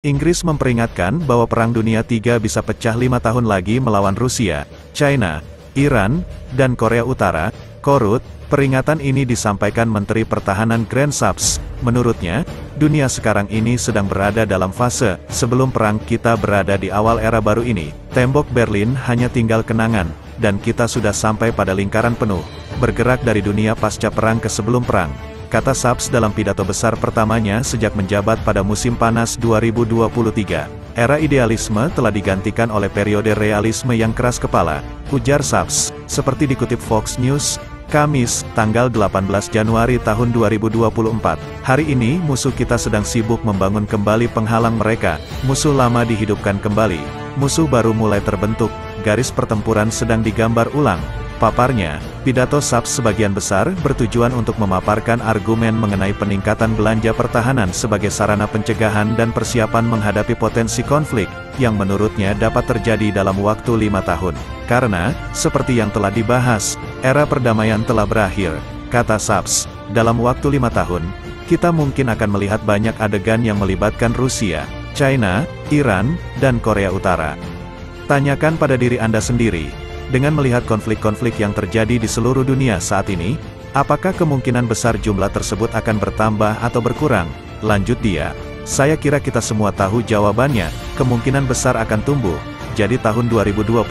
Inggris memperingatkan bahwa Perang Dunia III bisa pecah 5 tahun lagi melawan Rusia, China, Iran, dan Korea Utara, Korut. Peringatan ini disampaikan Menteri Pertahanan Grant Shapps. Menurutnya, dunia sekarang ini sedang berada dalam fase, sebelum perang kita berada di awal era baru ini. Tembok Berlin hanya tinggal kenangan, dan kita sudah sampai pada lingkaran penuh, bergerak dari dunia pasca perang ke sebelum perang, kata Shapps dalam pidato besar pertamanya sejak menjabat pada musim panas 2023. Era idealisme telah digantikan oleh periode realisme yang keras kepala, ujar Shapps, seperti dikutip Fox News, Kamis, tanggal 18 Januari tahun 2024. Hari ini musuh kita sedang sibuk membangun kembali penghalang mereka, musuh lama dihidupkan kembali, musuh baru mulai terbentuk, garis pertempuran sedang digambar ulang. Paparnya, pidato Shapps sebagian besar bertujuan untuk memaparkan argumen mengenai peningkatan belanja pertahanan sebagai sarana pencegahan dan persiapan menghadapi potensi konflik, yang menurutnya dapat terjadi dalam waktu 5 tahun. Karena, seperti yang telah dibahas, era perdamaian telah berakhir, kata Shapps. Dalam waktu 5 tahun, kita mungkin akan melihat banyak adegan yang melibatkan Rusia, China, Iran, dan Korea Utara. Tanyakan pada diri Anda sendiri. Dengan melihat konflik-konflik yang terjadi di seluruh dunia saat ini, apakah kemungkinan besar jumlah tersebut akan bertambah atau berkurang? Lanjut dia. Saya kira kita semua tahu jawabannya, kemungkinan besar akan tumbuh. Jadi tahun 2024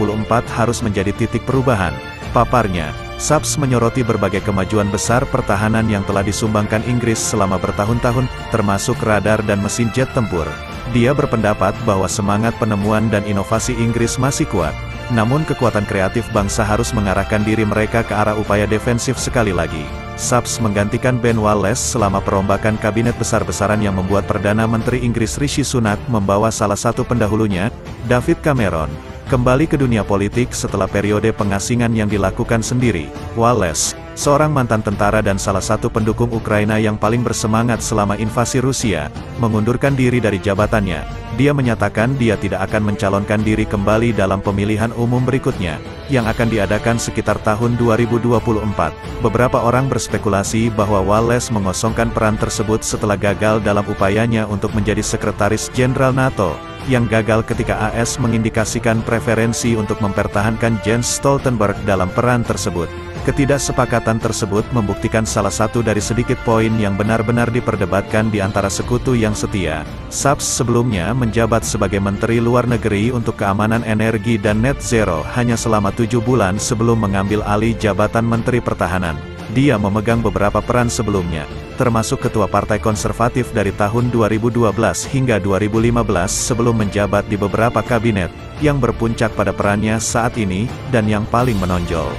harus menjadi titik perubahan. Paparnya, Shapps menyoroti berbagai kemajuan besar pertahanan yang telah disumbangkan Inggris selama bertahun-tahun, termasuk radar dan mesin jet tempur. Dia berpendapat bahwa semangat penemuan dan inovasi Inggris masih kuat. Namun kekuatan kreatif bangsa harus mengarahkan diri mereka ke arah upaya defensif sekali lagi. Shapps menggantikan Ben Wallace selama perombakan kabinet besar-besaran yang membuat Perdana Menteri Inggris Rishi Sunak membawa salah satu pendahulunya, David Cameron, kembali ke dunia politik setelah periode pengasingan yang dilakukan sendiri. Wallace, seorang mantan tentara dan salah satu pendukung Ukraina yang paling bersemangat selama invasi Rusia, mengundurkan diri dari jabatannya. Dia menyatakan dia tidak akan mencalonkan diri kembali dalam pemilihan umum berikutnya, yang akan diadakan sekitar tahun 2024. Beberapa orang berspekulasi bahwa Wallace mengosongkan peran tersebut setelah gagal dalam upayanya untuk menjadi Sekretaris Jenderal NATO, yang gagal ketika AS mengindikasikan preferensi untuk mempertahankan Jens Stoltenberg dalam peran tersebut. Ketidaksepakatan tersebut membuktikan salah satu dari sedikit poin yang benar-benar diperdebatkan di antara sekutu yang setia. Shapps sebelumnya menjabat sebagai Menteri Luar Negeri untuk Keamanan Energi dan Net Zero hanya selama 7 bulan sebelum mengambil alih jabatan Menteri Pertahanan. Dia memegang beberapa peran sebelumnya, termasuk Ketua Partai Konservatif dari tahun 2012 hingga 2015 sebelum menjabat di beberapa kabinet, yang berpuncak pada perannya saat ini, dan yang paling menonjol.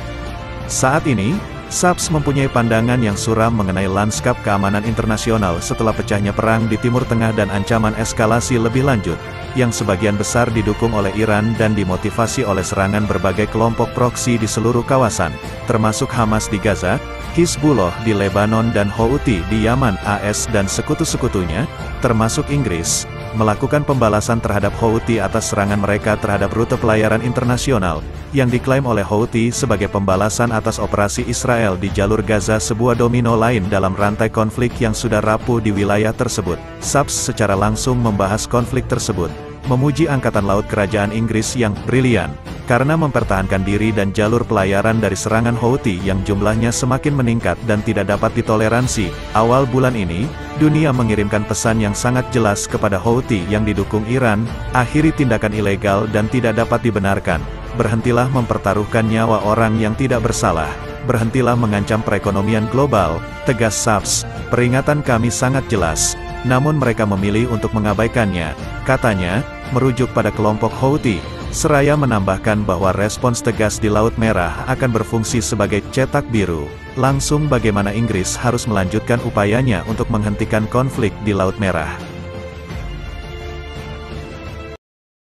Saat ini, Shapps mempunyai pandangan yang suram mengenai lanskap keamanan internasional setelah pecahnya perang di Timur Tengah dan ancaman eskalasi lebih lanjut, yang sebagian besar didukung oleh Iran dan dimotivasi oleh serangan berbagai kelompok proksi di seluruh kawasan, termasuk Hamas di Gaza, Hizbullah di Lebanon dan Houthi di Yaman. AS dan sekutu-sekutunya, termasuk Inggris, melakukan pembalasan terhadap Houthi atas serangan mereka terhadap rute pelayaran internasional, yang diklaim oleh Houthi sebagai pembalasan atas operasi Israel di jalur Gaza, sebuah domino lain dalam rantai konflik yang sudah rapuh di wilayah tersebut. Shapps secara langsung membahas konflik tersebut, memuji Angkatan Laut Kerajaan Inggris yang brilian, karena mempertahankan diri dan jalur pelayaran dari serangan Houthi yang jumlahnya semakin meningkat dan tidak dapat ditoleransi. Awal bulan ini, dunia mengirimkan pesan yang sangat jelas kepada Houthi yang didukung Iran, akhiri tindakan ilegal dan tidak dapat dibenarkan. Berhentilah mempertaruhkan nyawa orang yang tidak bersalah. Berhentilah mengancam perekonomian global, tegas Shapps. Peringatan kami sangat jelas, namun mereka memilih untuk mengabaikannya, katanya, merujuk pada kelompok Houthi. Seraya menambahkan bahwa respons tegas di Laut Merah akan berfungsi sebagai cetak biru, langsung bagaimana Inggris harus melanjutkan upayanya untuk menghentikan konflik di Laut Merah.